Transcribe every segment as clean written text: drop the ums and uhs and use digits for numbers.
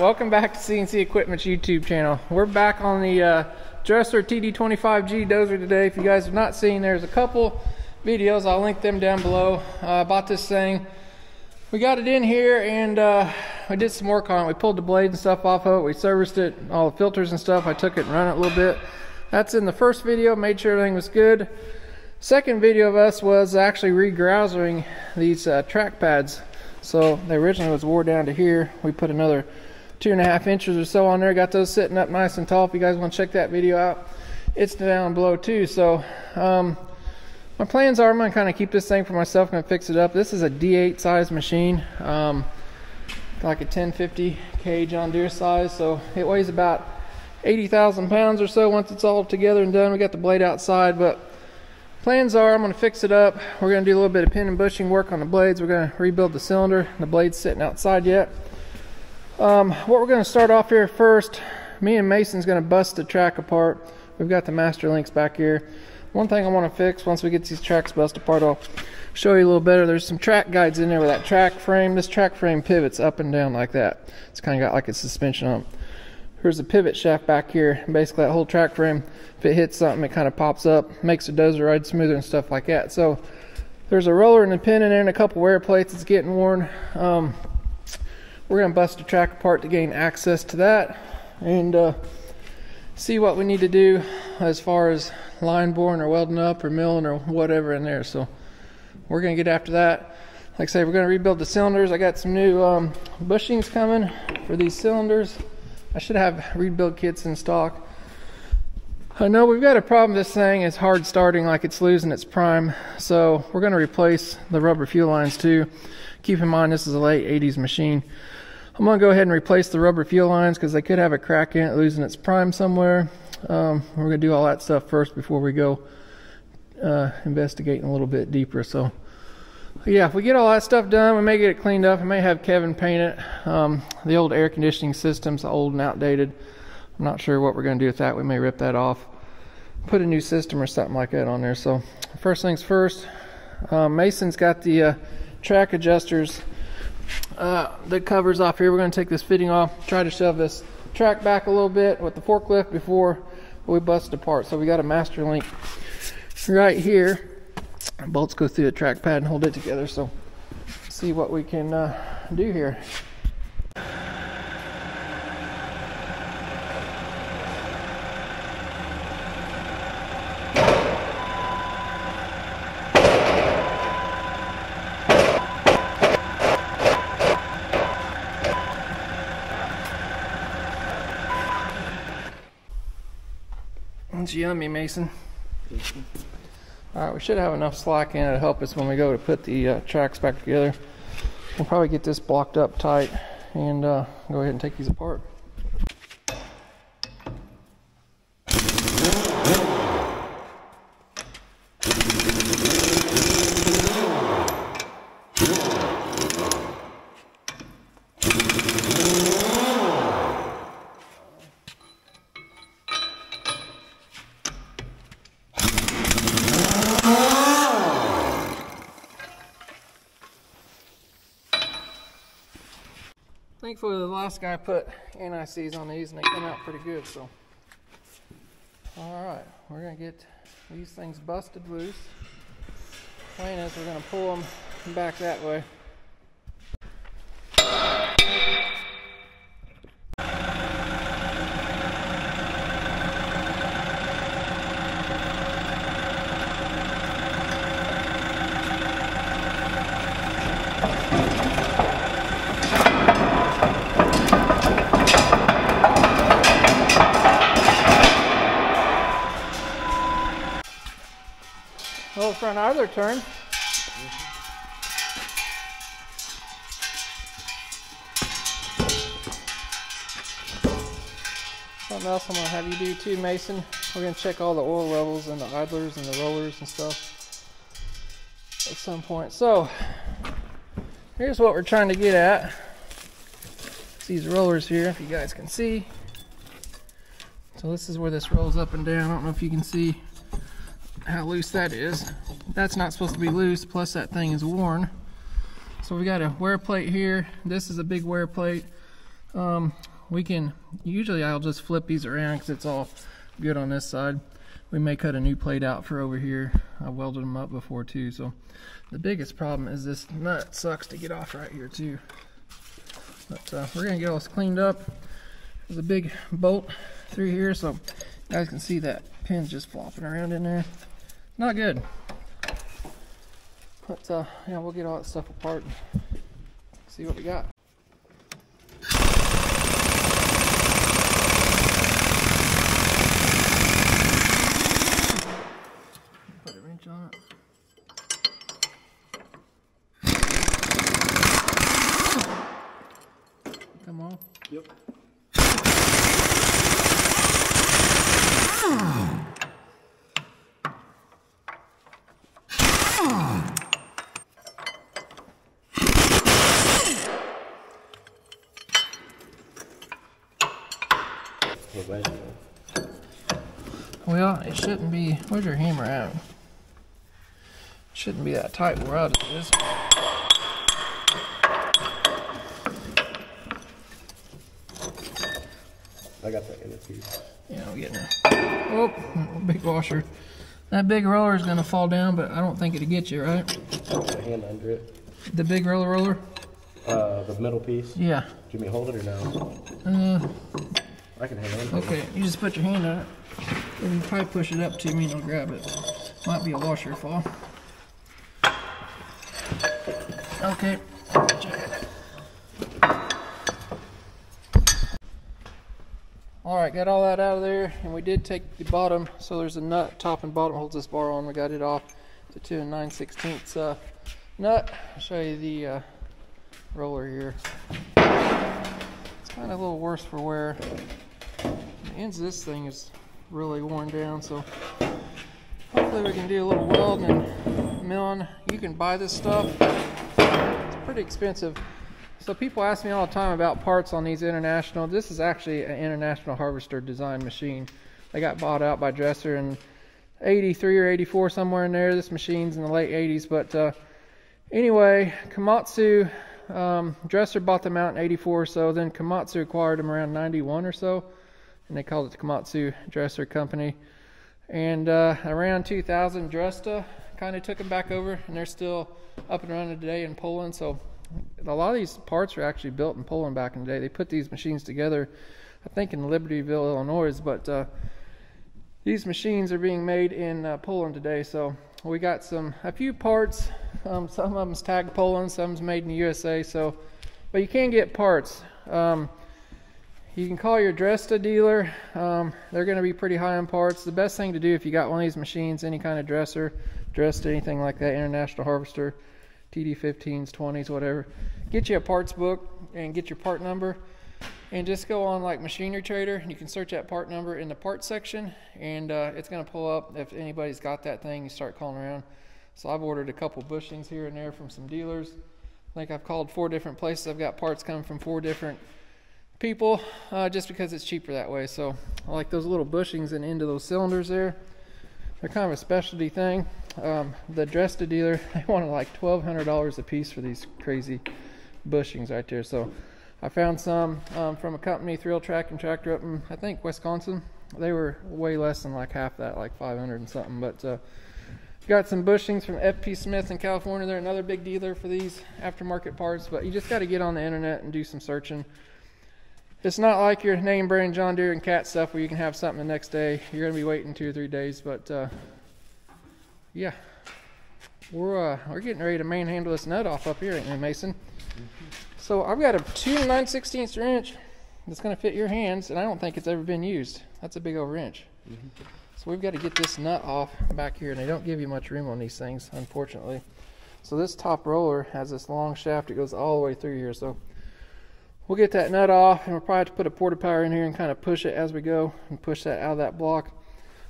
welcome back to CNC Equipment's YouTube channel. We're back on the Dresser TD-25G dozer today. If you guys have not seen, there's a couple videos, I'll link them down below. About this thing. We got it in here and we did some work on it. We pulled the blade and stuff off of it. We serviced it, all the filters and stuff. I took it and ran it a little bit. That's in the first video, made sure everything was good. Second video of us was actually re-grousering these track pads. So they originally was wore down to here. We put another 2.5 inches or so on there. Got those sitting up nice and tall. If you guys want to check that video out, it's down below too. So my plans are I'm going to kind of keep this thing for myself. I'm going to fix it up. This is a D8 size machine, like a 1050K John Deere size. So it weighs about 80,000 pounds or so once it's all together and done. We got the blade outside, but plans are I'm going to fix it up. We're going to do a little bit of pin and bushing work on the blades. We're going to rebuild the cylinder. The blade's sitting outside yet. What we're going to start off here first, me and Mason's going to bust the track apart. We've got the master links back here. One thing I want to fix once we get these tracks bust apart, I'll show you a little better. There's some track guides in there with that track frame. This track frame pivots up and down like that. It's kind of got like a suspension on it. Here's a pivot shaft back here. Basically that whole track frame, if it hits something, it kind of pops up, makes the dozer ride smoother and stuff like that. So there's a roller and a pin in there and a couple wear plates. It's getting worn. We're going to bust the track apart to gain access to that and see what we need to do as far as line boring or welding up or milling or whatever in there. So we're going to get after that. Like I say, we're going to rebuild the cylinders. I got some new bushings coming for these cylinders. I should have rebuild kits in stock. I know we've got a problem. This thing is hard starting, like it's losing its prime. So we're going to replace the rubber fuel lines too. Keep in mind this is a late 80s machine. I'm going to go ahead and replace the rubber fuel lines because they could have a crack in it, losing its prime somewhere. We're going to do all that stuff first before we go investigating a little bit deeper. So yeah, if we get all that stuff done, we may get it cleaned up. I may have Kevin paint it. The old air conditioning system's old and outdated. I'm not sure what we're going to do with that. We may rip that off, put a new system or something like that on there. So first things first, Mason's got the track adjusters, the covers off here. We're going to take this fitting off, try to shove this track back a little bit with the forklift before we bust it apart. So we got a master link right here. Bolts go through the track pad and hold it together. So see what we can do here. It's yummy, Mason. Alright, we should have enough slack in it to help us when we go to put the tracks back together. We'll probably get this blocked up tight and go ahead and take these apart. Thankfully, the last guy put NICs on these and they come out pretty good. So, alright, we're going to get these things busted loose. Plan is we're going to pull them back that way. Well, for another turn. Something else I'm going to have you do too, Mason. We're going to check all the oil levels and the idlers and the rollers and stuff at some point. So, here's what we're trying to get at. It's these rollers here, if you guys can see. So this is where this rolls up and down. I don't know if you can see how loose that is. That's not supposed to be loose, plus that thing is worn. So we got a wear plate here. This is a big wear plate. we can, usually I'll just flip these around because it's all good on this side. We may cut a new plate out for over here. I welded them up before too. So the biggest problem is this nut sucks to get off right here too. But we're gonna get all this cleaned up. There's a big bolt through here, so you guys can see that pin's just flopping around in there. Not good. But yeah, we'll get all that stuff apart and see what we got. Put a wrench on it. Come on. Yep. Well, it shouldn't be. Where's your hammer at? It shouldn't be that tight where it is. I got that in a piece. Yeah, I'm getting it. Oh, big washer. That big roller is going to fall down, but I don't think it'll get you, right? Put a hand under it. The big roller? The middle piece? Yeah. Do you want me to hold it or no? I can hang on. Okay, you just put your hand on it. And you probably push it up to me and it'll grab it. Might be a washer fall. Okay. Alright, got all that out of there, and we did take the bottom, so there's a nut, top and bottom holds this bar on. We got it off. It's a 2 9/16 nut. I'll show you the roller here. It's kind of a little worse for wear. The ends of this thing is really worn down, so hopefully we can do a little welding and milling. You can buy this stuff. It's pretty expensive. So people ask me all the time about parts on these international. This is actually an international harvester design machine. They got bought out by Dresser in 83 or 84, somewhere in there. This machine's in the late 80s. But anyway, Komatsu, Dresser bought them out in 84 or so. Then Komatsu acquired them around 91 or so. And they called it the Komatsu Dresser Company. And around 2000, Dresta kind of took them back over. And they're still up and running today in Poland. So a lot of these parts are actually built in Poland back in the day. They put these machines together, I think, in Libertyville, Illinois, but these machines are being made in Poland today. So we got a few parts. Some of them's tagged Poland, some's made in the USA. So, but you can get parts. You can call your Dresta dealer. They're going to be pretty high on parts. The best thing to do if you got one of these machines, any kind of Dresta, anything like that, International Harvester, TD-15s, 20s, whatever, get you a parts book and get your part number, and just go on like Machinery Trader, and you can search that part number in the parts section, and it's going to pull up. If anybody's got that thing, you start calling around. So I've ordered a couple bushings here and there from some dealers. I think I've called 4 different places. I've got parts coming from 4 different people, just because it's cheaper that way. So I like those little bushings and into those cylinders there. They're kind of a specialty thing. The Dresta dealer, they wanted like $1,200 a piece for these crazy bushings right there. So I found some from a company, Thrill Track and Tractor, up in, I think, Wisconsin. They were way less than like half that, like 500 and something. But got some bushings from FP Smith in California. They're another big dealer for these aftermarket parts. But you just got to get on the internet and do some searching. It's not like your name brand John Deere and Cat stuff where you can have something the next day. You're going to be waiting 2 or 3 days. But yeah, we're getting ready to manhandle this nut off up here, ain't we, Mason? So I've got a 2 9/16 wrench that's going to fit your hands, and I don't think it's ever been used. That's a big old wrench. So we've got to get this nut off back here, and they don't give you much room on these things, unfortunately. So this top roller has this long shaft that goes all the way through here. So we'll get that nut off, and we'll probably have to put a porta power in here and kind of push it as we go and push that out of that block.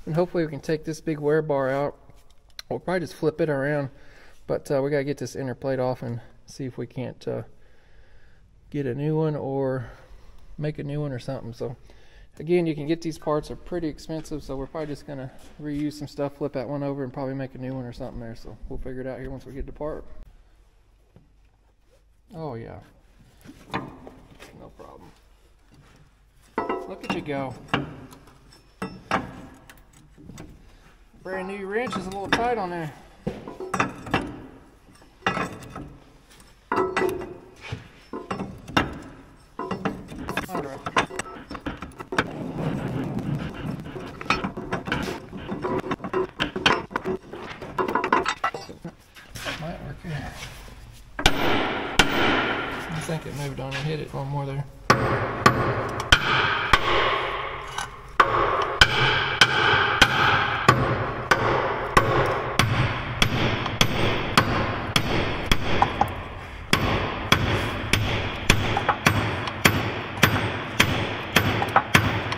And hopefully we can take this big wear bar out. We'll probably just flip it around, but we got to get this inner plate off and see if we can't get a new one or make a new one or something. So again, you can get these parts, are pretty expensive, so we're probably just going to reuse some stuff, flip that one over, and probably make a new one or something there. So we'll figure it out here once we get the part. Oh yeah, no problem. Look at you go. Brand new wrench is a little tight on there. Might work here. I think it moved on and hit it one more there.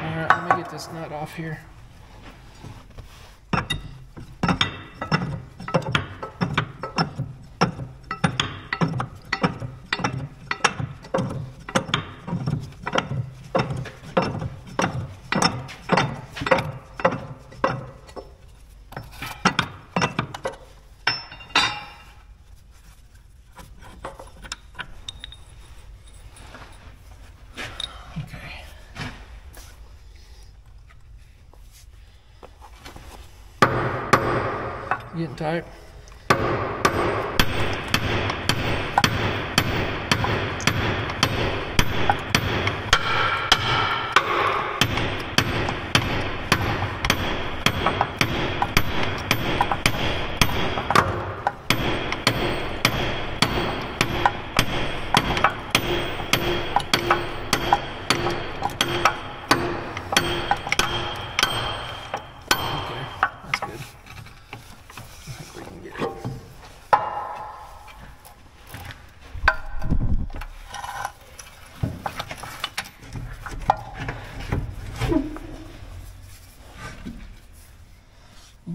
Alright, let me get this nut off here. Getting tight.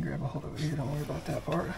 Grab a hold over here, don't worry about that part.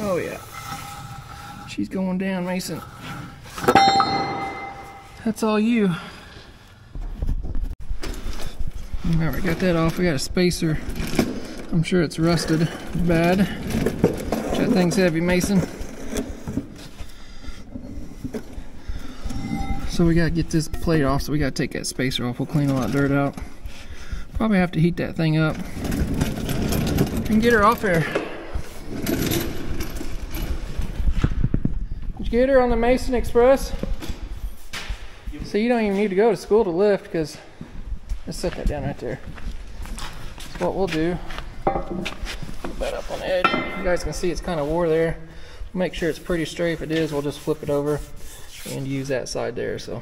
Oh yeah, she's going down, Mason. That's all you. Alright, we got that off. We got a spacer. I'm sure it's rusted bad. That thing's heavy, Mason. So we gotta get this plate off, so we gotta take that spacer off. We'll clean all that dirt out. Probably have to heat that thing up and get her off there. Did you get her on the Mason Express? So you don't even need to go to school to lift, because let's set that down right there. So what we'll do, put that up on the edge. You guys can see it's kind of wore there. Make sure it's pretty straight. If it is, we'll just flip it over and use that side there. So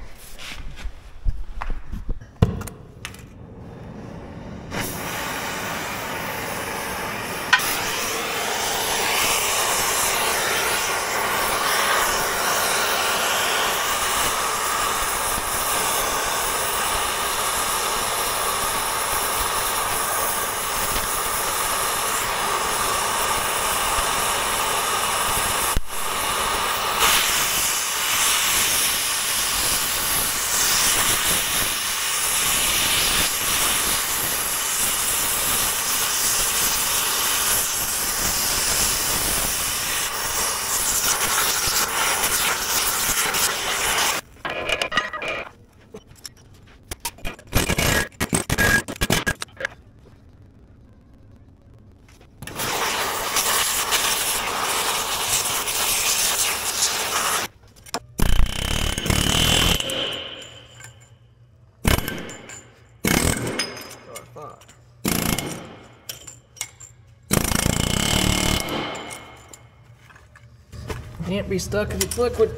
Can't be stuck if it's liquid.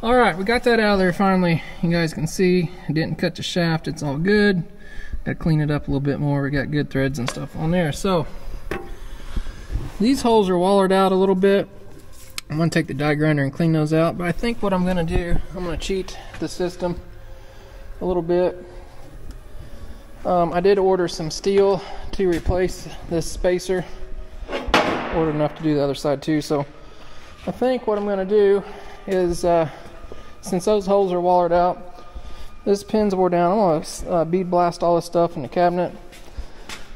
All right, we got that out of there finally. You guys can see I didn't cut the shaft. It's all good. Got to clean it up a little bit more. We got good threads and stuff on there. So these holes are wallered out a little bit. I'm going to take the die grinder and clean those out. But I think what I'm going to do, I'm going to cheat the system a little bit. I did order some steel to replace this spacer. Ordered enough to do the other side too. So I think what I'm going to do is, since those holes are wallered out, this pin's wore down. I'm going to bead blast all this stuff in the cabinet.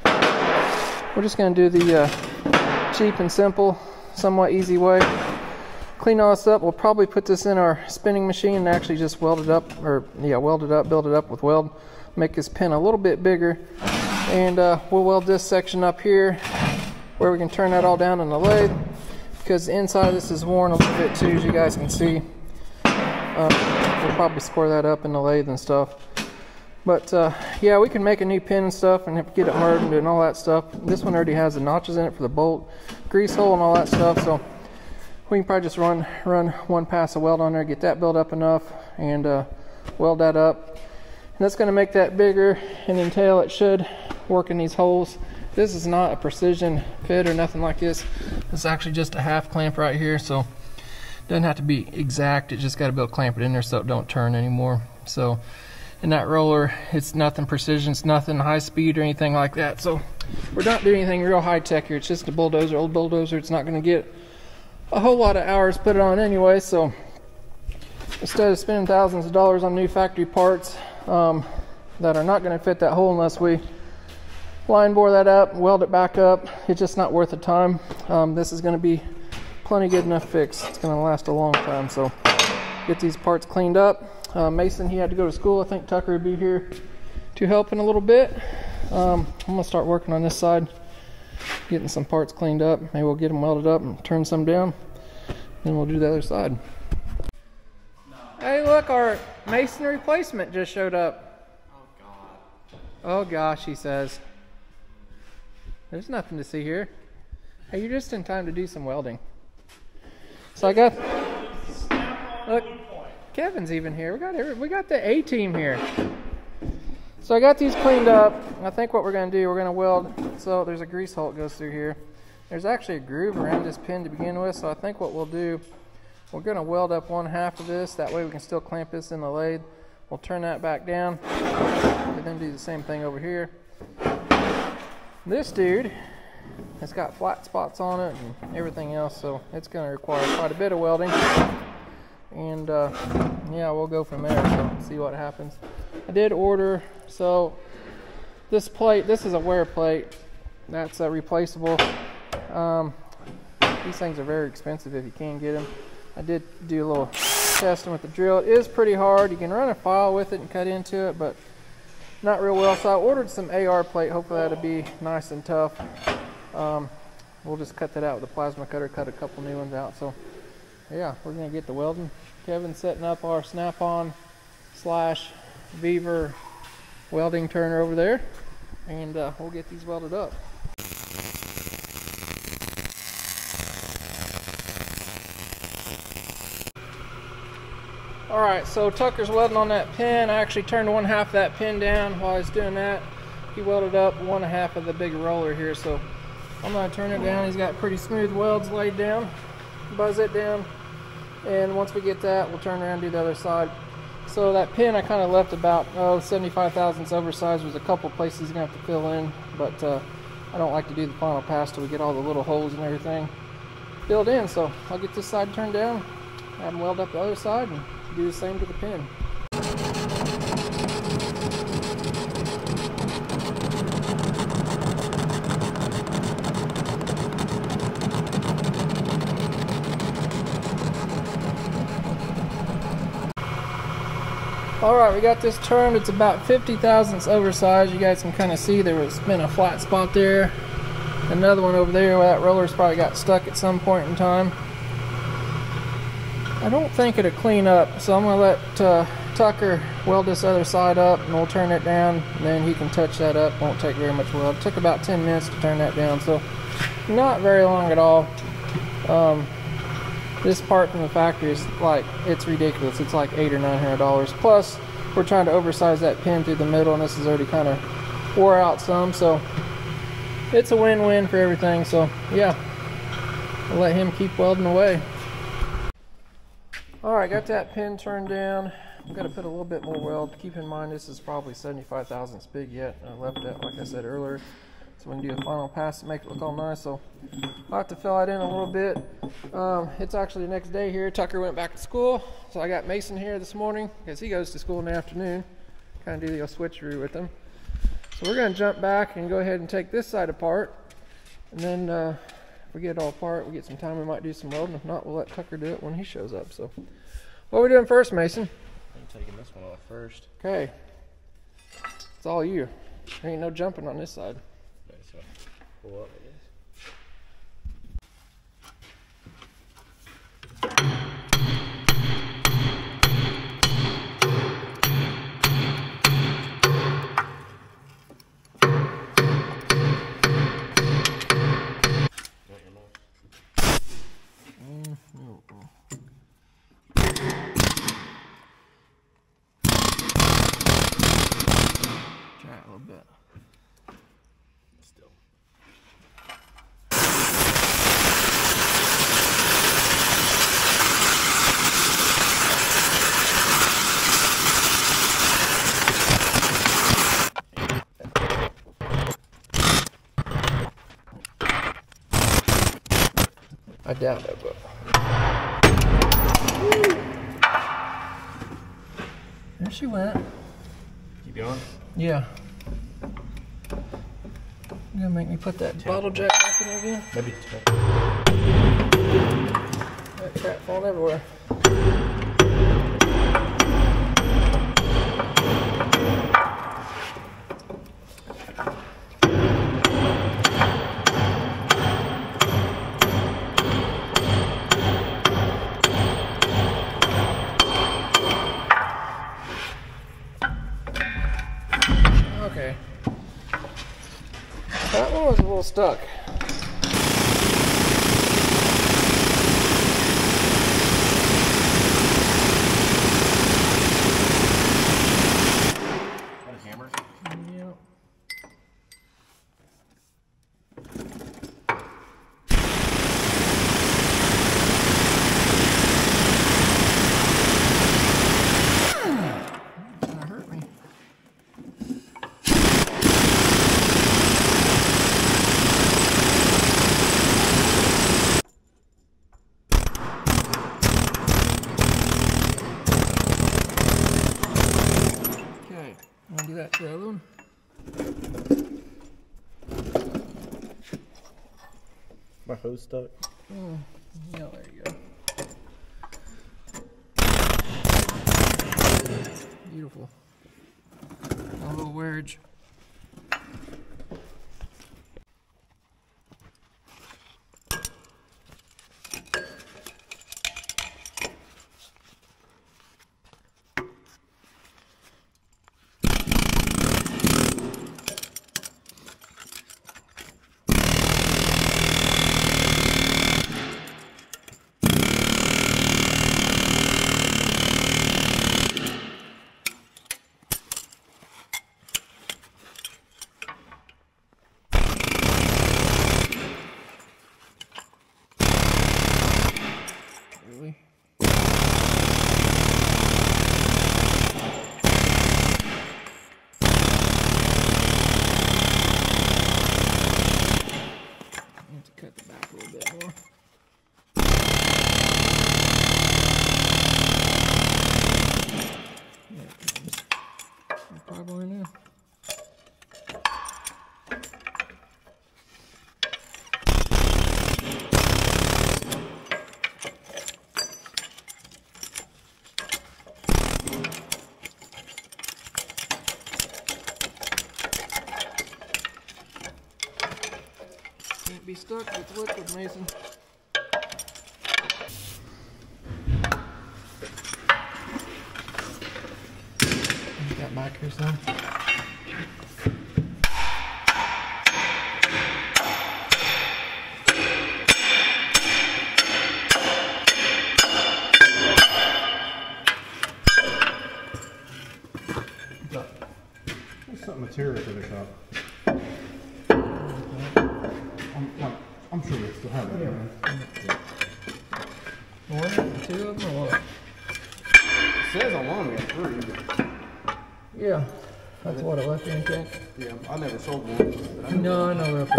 We're just going to do the cheap and simple, somewhat easy way. Clean all this up. We'll probably put this in our spinning machine and actually just weld it up, or yeah, weld it up, build it up with weld. Make this pin a little bit bigger. And we'll weld this section up here where we can turn that all down in the lathe, because the inside of this is worn a little bit too, as you guys can see. We'll probably square that up in the lathe and stuff. But yeah, we can make a new pin and stuff and get it hardened and all that stuff. This one already has the notches in it for the bolt, grease hole and all that stuff, so we can probably just run one pass of weld on there, get that built up enough, and weld that up. And that's going to make that bigger, and until it should work in these holes. This is not a precision fit or nothing like this. It's actually just a half clamp right here, so it doesn't have to be exact. It just got to be able to clamp it in there so it don't turn anymore. So in that roller, it's nothing precision, it's nothing high speed or anything like that. So we're not doing anything real high tech here. It's just a bulldozer, old bulldozer. It's not going to get a whole lot of hours put it on anyway. So instead of spending thousands of dollars on new factory parts that are not going to fit that hole unless we line bore that up, weld it back up, it's just not worth the time. This is going to be plenty good enough fix. It's going to last a long time. So get these parts cleaned up. Mason, he had to go to school. I think Tucker would be here to help in a little bit. I'm going to start working on this side, getting some parts cleaned up. Maybe we'll get them welded up and turn some down. Then we'll do the other side. Hey, look, our Mason replacement just showed up. Oh, God. Oh, gosh, he says. There's nothing to see here. Hey, you're just in time to do some welding. So I got, look, Kevin's even here. We got the A team here. So I got these cleaned up. I think what we're going to do, we're going to weld. So there's a grease hole that goes through here. There's actually a groove around this pin to begin with. So I think what we'll do, we're going to weld up one half of this. That way we can still clamp this in the lathe. We'll turn that back down and then do the same thing over here. This dude has got flat spots on it and everything else, so it's going to require quite a bit of welding. And yeah, we'll go from there, so see what happens. I did order, so this plate, this is a wear plate. That's replaceable. These things are very expensive if you can get them. I did do a little testing with the drill. It is pretty hard. You can run a file with it and cut into it, but not real well. So I ordered some AR plate. Hopefully that'll be nice and tough. We'll just cut that out with a plasma cutter, cut a couple new ones out. So yeah, we're gonna get the welding. Kevin's setting up our snap-on / Beaver welding turner over there, and we'll get these welded up. Alright, so Tucker's welding on that pin. I actually turned one half of that pin down while I was doing that. He welded up one half of the big roller here, so I'm going to turn it down. He's got pretty smooth welds laid down. Buzz it down, and once we get that, we'll turn around and do the other side. So that pin I kind of left about 75 thousandths oversized. There's a couple places you're going to have to fill in, but I don't like to do the final pass till we get all the little holes and everything filled in. So I'll get this side turned down, have them weld up the other side, and do the same to the pin. Alright, we got this turned. It's about 50 thousandths oversized. You guys can kind of see there's been a flat spot there. Another one over there where that roller's probably got stuck at some point in time. I don't think it'll clean up, so I'm going to let Tucker weld this other side up, and we'll turn it down, and then he can touch that up. Won't take very much weld. It took about 10 minutes to turn that down, so not very long at all. This part from the factory is like, it's ridiculous. It's like $800 or $900. Plus, we're trying to oversize that pin through the middle, and this is already kind of wore out some, so it's a win-win for everything. So yeah, I'll let him keep welding away. Alright, got that pin turned down. I've got to put a little bit more weld. Keep in mind this is probably 75 thousandths big yet. I left that, like I said earlier, so we can do a final pass to make it look all nice. So I'll have to fill that in a little bit. It's actually the next day here. Tucker went back to school, so I got Mason here this morning because he goes to school in the afternoon. Kind of do the switcheroo with him. So we're going to jump back and go ahead and take this side apart, and then if we get it all apart, we get some time, we might do some welding. If not, we'll let Tucker do it when he shows up. So what are we doing first, Mason? I'm taking this one off first. Okay, it's all you. There ain't no jumping on this side. Okay, so pull up, I guess. Try it a little bit. Still. I doubt it, but there she went. Keep going? Yeah. You gonna make me put that bottle jack back in there again? Maybe That crap falling everywhere. Okay. That one was a little stuck. got a hammer. Yep. It's gonna hurt me. Okay, I'm gonna do that to the other one. My hose stuck. Yeah, there you go. Beautiful. A little wedge. 5 in there. Can't be stuck with liquid, Mason. Got back here some. There's something material to the shop. I'm sure they still have it. Yeah. One, two of them, or what? It says on one we have 3. Yeah, that's what it left in, Ken. Yeah, I never sold one. No, I know they're up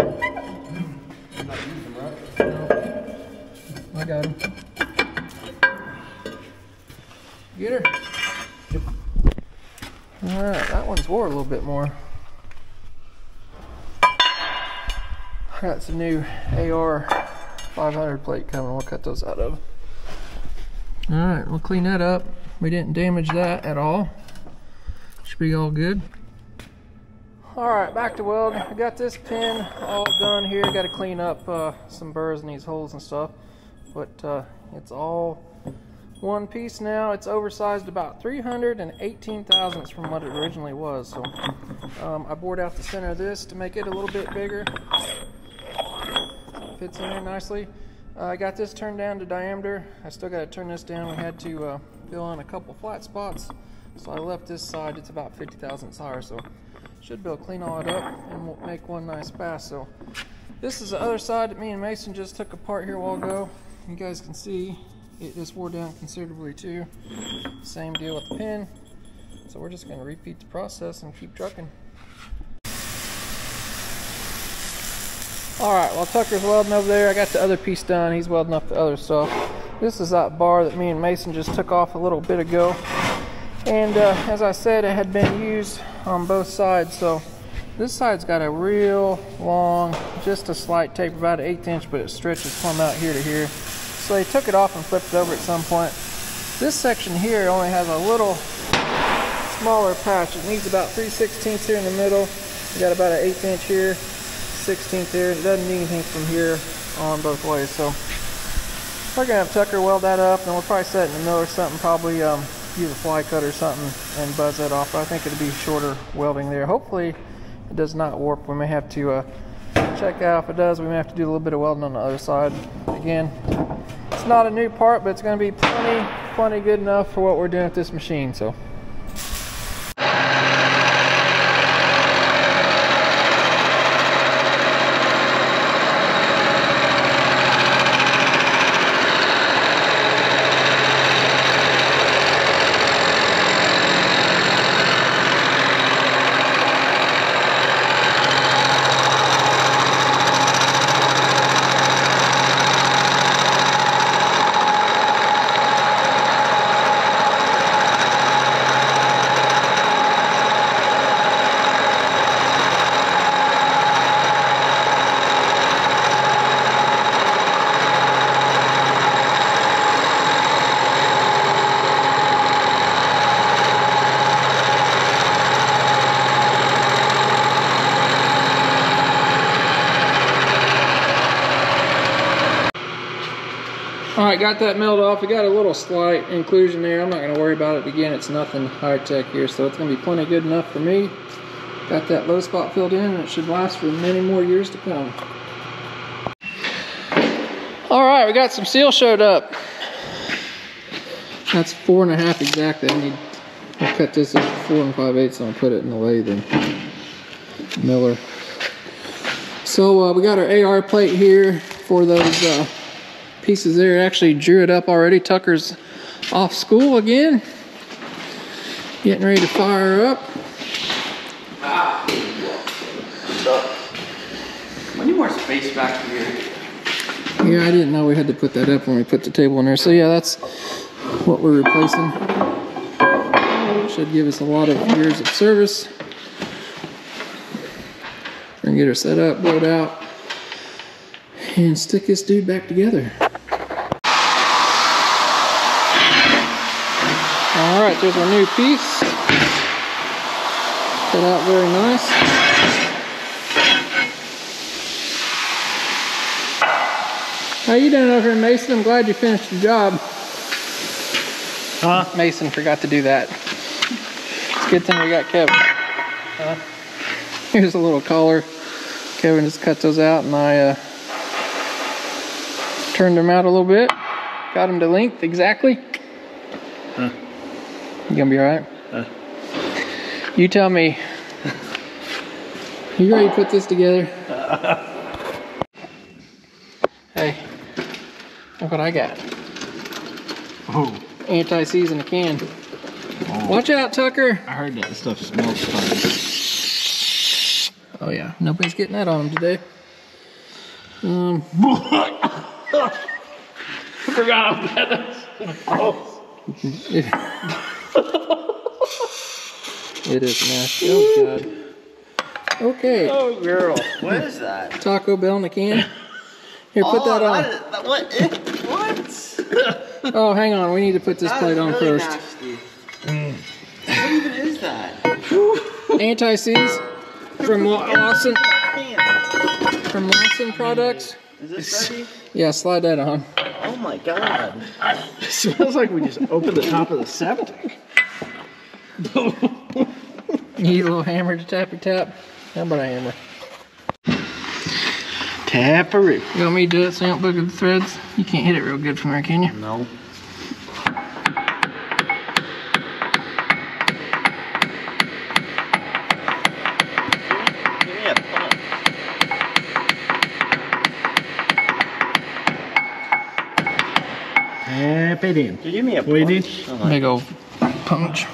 I'm not using them, right? there. No, I got them. Get her. Yep. Alright, that one's wore a little bit more. Got some new AR 500 plate coming. We'll cut those out of. Alright, we'll clean that up. We didn't damage that at all. Should be all good. Alright, back to welding. I got this pin all done here. Got to clean up some burrs in these holes and stuff. But it's all one piece now. It's oversized about 318 thousandths from what it originally was. So I bored out the center of this to make it a little bit bigger. Fits in there nicely. I got this turned down to diameter. I still got to turn this down. We had to fill in a couple flat spots. So I left this side, it's about 50 thousandths higher, so should be able to clean all it up and we'll make one nice pass. So this is the other side that me and Mason just took apart here a while ago. You guys can see it just wore down considerably too. Same deal with the pin. So we're just going to repeat the process and keep trucking. Alright, while Tucker's welding over there, I got the other piece done. He's welding up the other stuff. This is that bar that me and Mason just took off a little bit ago. And as I said, it had been used on both sides. So this side's got a real long, just a slight taper, about an 1/8 inch, but it stretches from out here to here. So they took it off and flipped it over at some point. This section here only has a little smaller patch. It needs about 3/16 here in the middle. You got about an 1/8 inch here, 1/16 there. It doesn't need anything from here on both ways. So we're gonna have Tucker weld that up, and we'll probably set it in the middle or something. Probably use a fly cut or something and buzz that off. But I think it'll be shorter welding there. Hopefully it does not warp. We may have to check out if it does. We may have to do a little bit of welding on the other side. Again, it's not a new part, but it's going to be plenty good enough for what we're doing with this machine. So. Alright, got that milled off. We got a little slight inclusion there. I'm not going to worry about it again. It's nothing high tech here, so it's going to be plenty good enough for me. Got that low spot filled in, and it should last for many more years to come. Alright, we got some seal showed up. That's 4.5 exactly. I'll cut this at 4 5/8 and I'll put it in the lathe and miller. So we got our AR plate here for those pieces there. Actually drew it up already. Tucker's off school again, getting ready to fire up. I need more space back here. Yeah, I didn't know we had to put that up when we put the table in there. So yeah, that's what we're replacing. Should give us a lot of years of service. We're gonna get her set up, build out, and stick this dude back together. All right, there's our new piece. Cut out very nice. How you doing over here, Mason? I'm glad you finished your job. Huh? Mason forgot to do that. It's a good thing we got Kevin. Here's a little collar. Kevin just cut those out, and I turned them out a little bit. Got them to length exactly. Huh? You gonna be all right? You tell me. You ready to put this together? Hey, look what I got. Oh. Anti-seize in a can. Oh. Watch out, Tucker. I heard that stuff smells funny. Oh yeah, nobody's getting that on them today. I forgot how bad that's. It is nasty. Oh god. Okay. Oh girl, what is that? Taco Bell in a can. Here, put that on. What? Oh, hang on. We need to put this plate on really first. Nasty. What even is that? Anti-seize from Lawson. From Lawson Products. Is this ready? Yeah, slide that on. Oh my god. It smells like we just opened the top of the septic. You need a little hammer to tap your tap? How about a hammer? Taparoo. You want me to do it so you don't book the threads? You can't hit it real good from there, can you? No. Give me a pump. Tap it in. Give me a What you punch. did? Big old punch.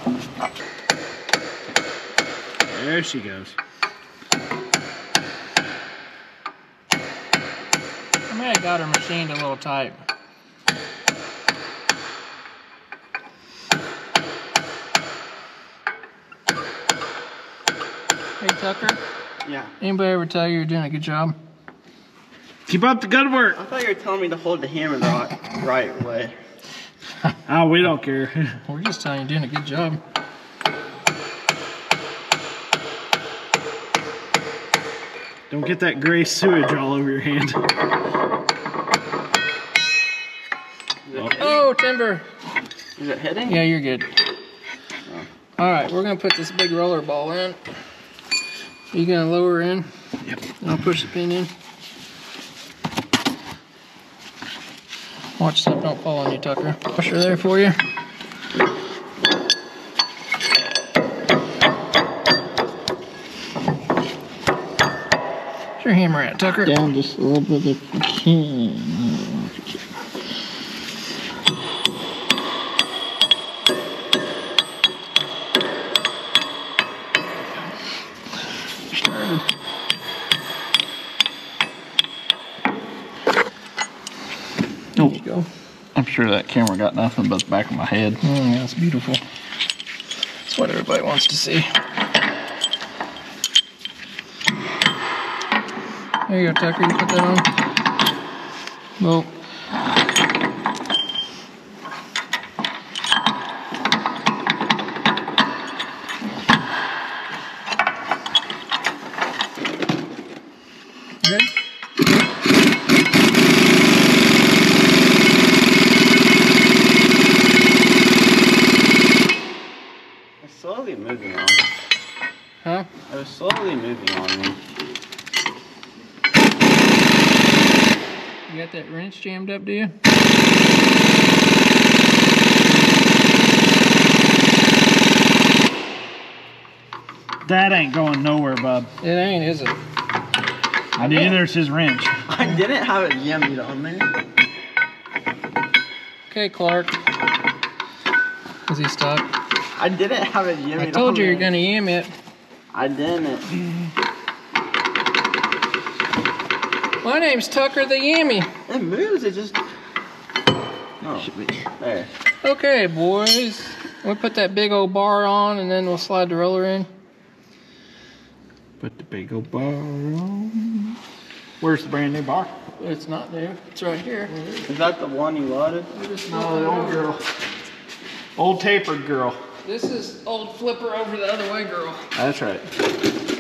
There she goes. I may have got her machined a little tight. Hey Tucker, Yeah. anybody ever tell you you're doing a good job? Keep up the good work. I thought you were telling me to hold the hammer the right way. Oh, we don't care. We're just telling you you're doing a good job. Don't get that gray sewage all over your hand. Oh, timber. Is it hitting? Yeah, you're good. All right, we're gonna put this big roller ball in. You gonna lower in? Yep. And I'll push the pin in. Watch stuff don't fall on you, Tucker. Push her there for you. Where's your hammer at, Tucker? Down just a little bit if you can. Started. There you go. I'm sure that camera got nothing but the back of my head. Yeah, that's beautiful. That's what everybody wants to see. There you go, Tucker. You put that on. Well. Good? It's slowly moving on. Huh? I was slowly moving on me. You got that wrench jammed up, do you? That ain't going nowhere, bub. It ain't, is it? Neither is his wrench. I didn't have it jammed on there. Okay, Clark. Is he stuck? I didn't have it jammed on there. I told you you're gonna yam it. I didn't. My name's Tucker the Yammy. It moves, it just... Oh, should be. There. Okay, boys. We'll put that big old bar on and then we'll slide the roller in. Put the big old bar on. Where's the brand new bar? It's not new. It's right here. Is that the one you loaded? No, the old girl. Old tapered girl. This is old flipper over the other way girl. That's right.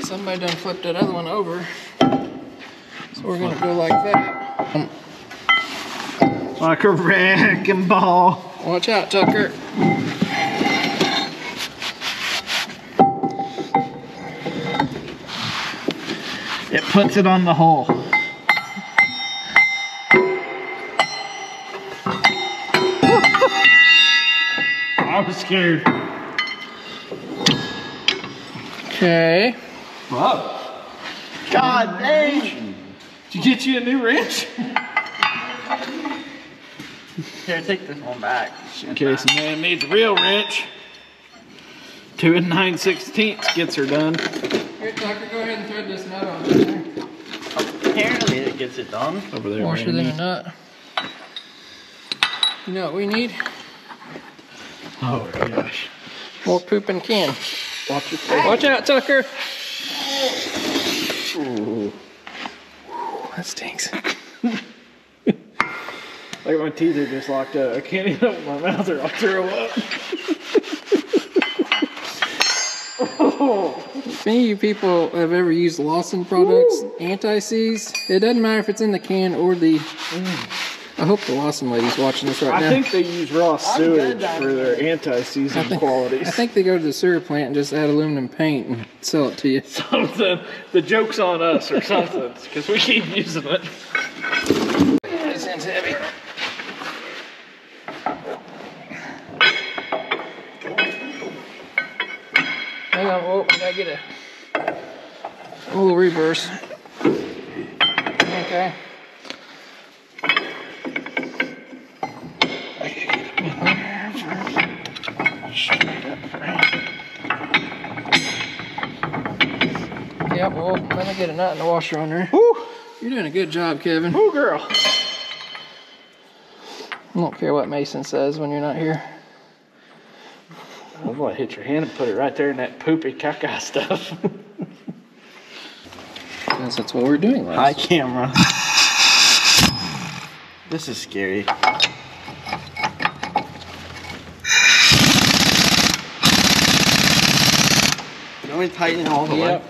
Somebody done flipped that other one over. So we're gonna go like that. Like a wrecking ball. Watch out, Tucker. It puts it on the hole. I was scared. Okay. Whoa. God dang! Did you get you a new wrench? Here, take this one back. In case a man needs a real wrench. 2 9/16 gets her done. Here, Tucker, go ahead and thread this nut on there. Apparently it gets it done. Over there. Washer than a nut. You know what we need? Oh gosh. More poop in can. Watch your face. Watch out, Tucker. Ooh. That stinks. Like my teeth are just locked up. I can't even open my mouth or I'll throw up. If any of you people have ever used Lawson products, anti-seize, it doesn't matter if it's in the can or the... I hope the Lawson lady's watching this right now. I think they use raw sewage for their anti-season qualities. I think they go to the sewer plant and just add aluminum paint and sell it to you. Something. The joke's on us or something, because we keep using it. This end's heavy. Hang on, whoa, we gotta get a little reverse. Okay. Yep, well, let me get a nut in the washer on there. Woo! You're doing a good job, Kevin. Woo, girl. I don't care what Mason says when you're not here. I'm gonna hit your hand and put it right there in that poopy caca stuff. Guess that's what we're doing. Hi, camera. This is scary. You want me to tighten it all the way?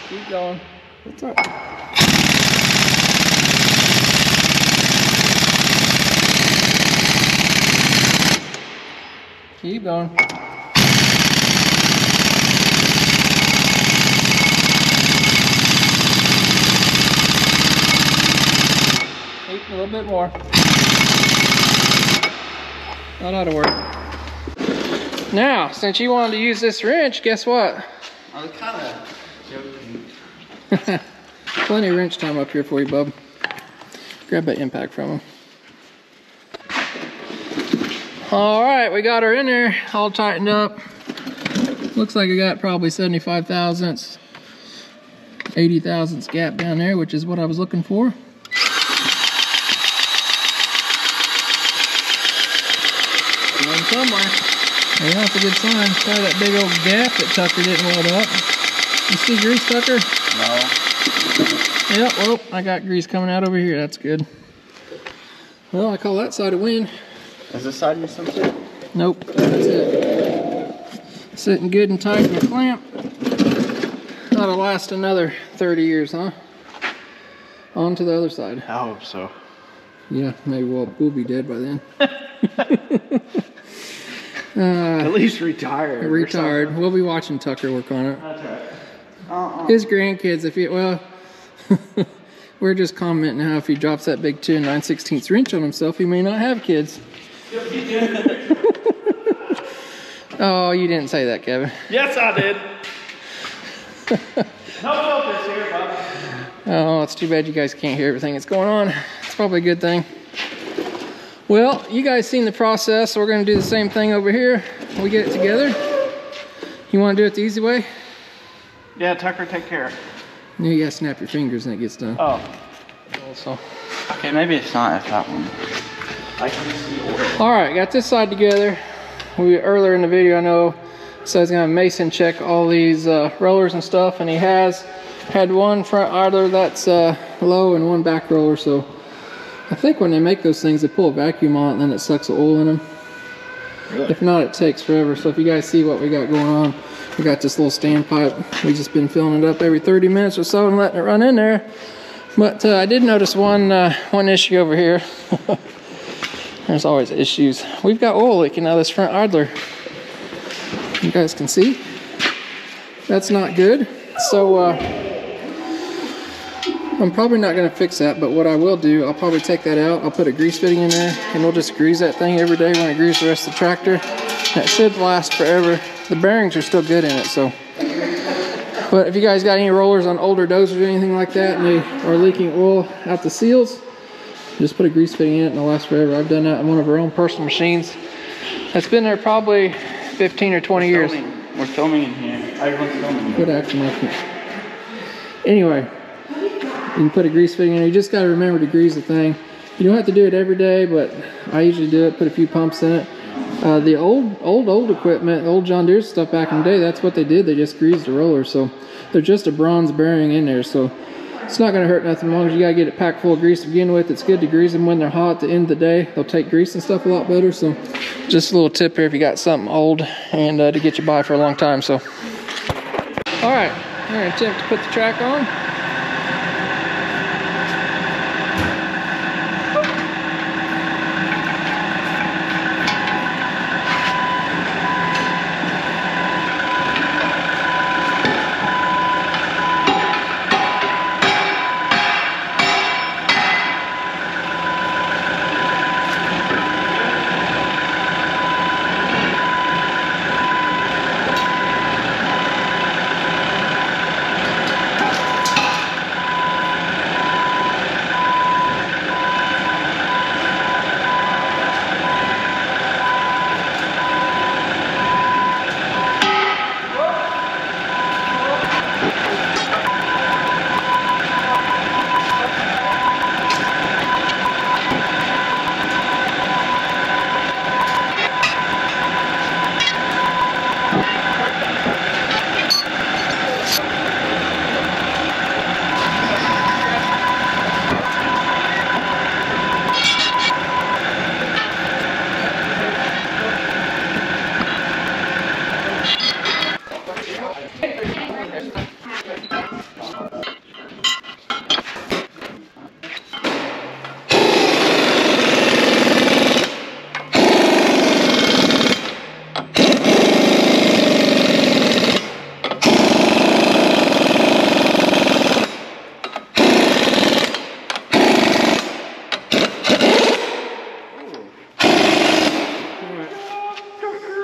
Keep going. What's up? Keep going. Keep a little bit more. That ought to work. Now, since you wanted to use this wrench, guess what? I was kind of joking. Plenty of wrench time up here for you, bub. Grab that impact from him. All right, we got her in there, all tightened up. Looks like I got probably 75 thousandths, 80 thousandths gap down there, which is what I was looking for. Going somewhere. Yeah, that's a good sign. Probably that big old gap that Tucker didn't weld up. You see grease, Tucker? No. Yep, well, I got grease coming out over here. That's good. Well, I call that side a win. Is this side some shit? Nope, that's it. Sitting good and tight in the clamp. That'll last another 30 years, huh? On to the other side. I hope so. Yeah, maybe we'll be dead by then. At least retired. Retired. We'll be watching Tucker work on it. That's right. His grandkids, if you, well, we're just commenting how if he drops that big 2 9/16 wrench on himself, he may not have kids. Oh, you didn't say that, Kevin. Yes, I did. No focus here, Bob. Oh, it's too bad you guys can't hear everything that's going on. It's probably a good thing. Well, you guys seen the process, so we're going to do the same thing over here. We get it together. You want to do it the easy way? Yeah, Tucker, take care. You got to snap your fingers and it gets done. Oh. Also. Okay, maybe it's not if that one. I can see oil. All right, got this side together. Earlier in the video, I know says gonna have Mason check all these rollers and stuff, and he has had one front idler that's low and one back roller. So I think when they make those things, they pull a vacuum on it and then it sucks the oil in them. Really? If not, it takes forever. So if you guys see what we got going on, we got this little standpipe. We just been filling it up every 30 minutes or so and letting it run in there. But I did notice one issue over here. There's always issues. We've got oil leaking out of this front idler. You guys can see. That's not good. So I'm probably not going to fix that, but what I will do, I'll probably take that out. I'll put a grease fitting in there, and we'll just grease that thing every day when I grease the rest of the tractor. That should last forever. The bearings are still good in it, so. But if you guys got any rollers on older dozers or anything like that, and they are leaking oil out the seals, just put a grease fitting in it and it'll last forever. I've done that on one of our own personal machines. That's been there probably 15 or 20 years. We're filming in here. Everyone's filming. Good action, Mikey. Anyway, you can put a grease fitting in there. You just got to remember to grease the thing. You don't have to do it every day, but I usually do it, put a few pumps in it. The old equipment, old John Deere stuff back in the day, that's what they did. They just greased the rollers. So they're just a bronze bearing in there. So it's not going to hurt nothing as long as you got to get it packed full of grease to begin with. It's good to grease them when they're hot. At the end of the day, they'll take grease and stuff a lot better. So just a little tip here if you got something old and to get you by for a long time. So, all right, I'm going to attempt to put the track on.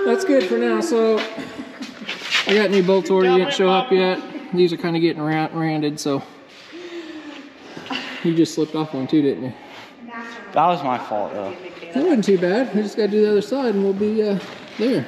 That's good for now. So I got new bolts ordered. You didn't show up yet. These are kind of getting randed, so you just slipped off one too, didn't you? That was my fault though. That wasn't too bad. We just got to do the other side and we'll be there.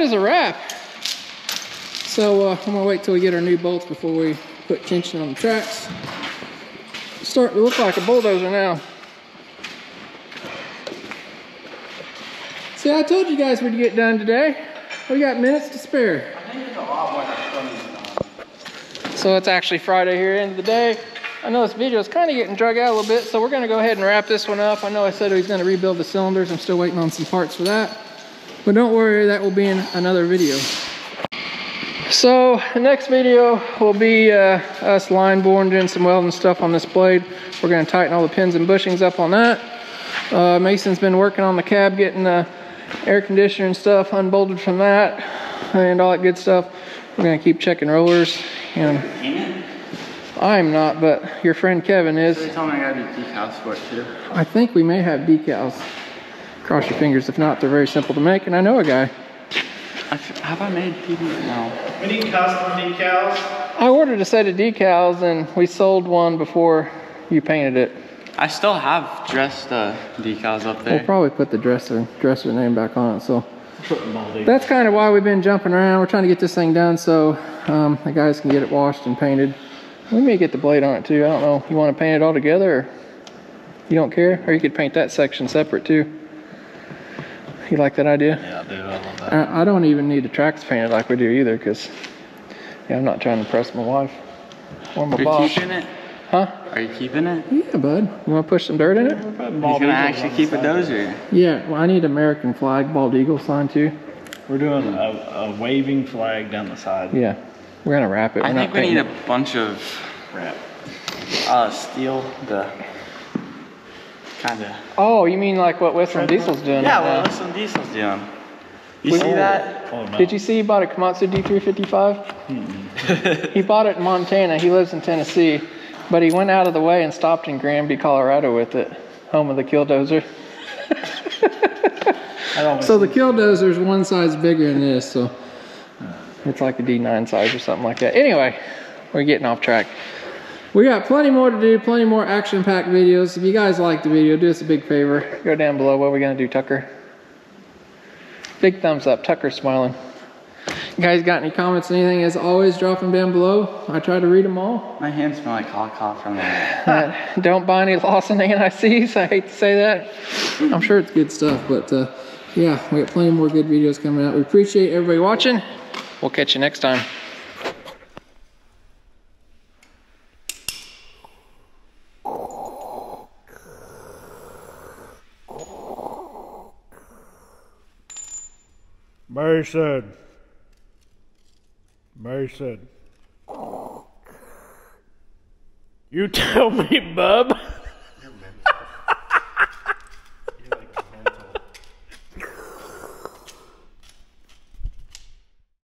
is a wrap. So I'm gonna wait till we get our new bolts before we put tension on the tracks. It's starting to look like a bulldozer now. See, I told you guys we'd get done today. We got minutes to spare. I think it's a lot more than So it's actually Friday here, end of the day. I know this video is kind of getting drug out a little bit, so we're gonna go ahead and wrap this one up. I know I said he's gonna rebuild the cylinders. I'm still waiting on some parts for that. But don't worry, that will be in another video. So the next video will be us line boring, doing some welding stuff on this blade. We're gonna tighten all the pins and bushings up on that. Mason's been working on the cab, getting the air conditioner and stuff unbolted from that and all that good stuff. We're gonna keep checking rollers. And I'm not, but your friend Kevin is. They told me I gotta do decals for it too. I think we may have decals. Cross your fingers. If not, they're very simple to make, and I know a guy. Have I made PD? No. We need custom decals. I ordered a set of decals, and we sold one before you painted it. I still have dressed decals up there. We'll probably put the dresser name back on it. So that's kind of why we've been jumping around. We're trying to get this thing done so the guys can get it washed and painted. We may get the blade on it too. I don't know. You want to paint it all together, or you don't care? Or you could paint that section separate too. You like that idea? Yeah, I do. I love that. I don't even need the tracks painted like we do either, because I'm not trying to impress my wife or my boss. Are you keeping it? Huh? Are you keeping it? Yeah, bud. You want to push some dirt in it? He's gonna actually keep a dozer. Yeah, well, I need American flag, bald eagle sign too. We're doing a waving flag down the side. Yeah, we're gonna wrap it. I think we need a bunch of Wrap. steel, the kind of. Oh, you mean like what Western Diesel's doing? Yeah, right now? what Western Diesel's doing. You see that? Did you see he bought a Komatsu D355? He bought it in Montana. He lives in Tennessee, but he went out of the way and stopped in Granby, Colorado with it, home of the Killdozer. So the Killdozer is one size bigger than this, so it's like a D9 size or something like that. Anyway, we're getting off track. We got plenty more to do, plenty more action-packed videos. If you guys like the video, do us a big favor. Go down below. What are we gonna do, Tucker? Big thumbs up. Tucker's smiling. You guys got any comments, anything? As always, drop them down below. I try to read them all. My hands smell like hot from that. Don't buy any Lawson anti-seize. I hate to say that. I'm sure it's good stuff, but yeah, we got plenty more good videos coming out. We appreciate everybody watching. We'll catch you next time. Mason. You tell me, bub.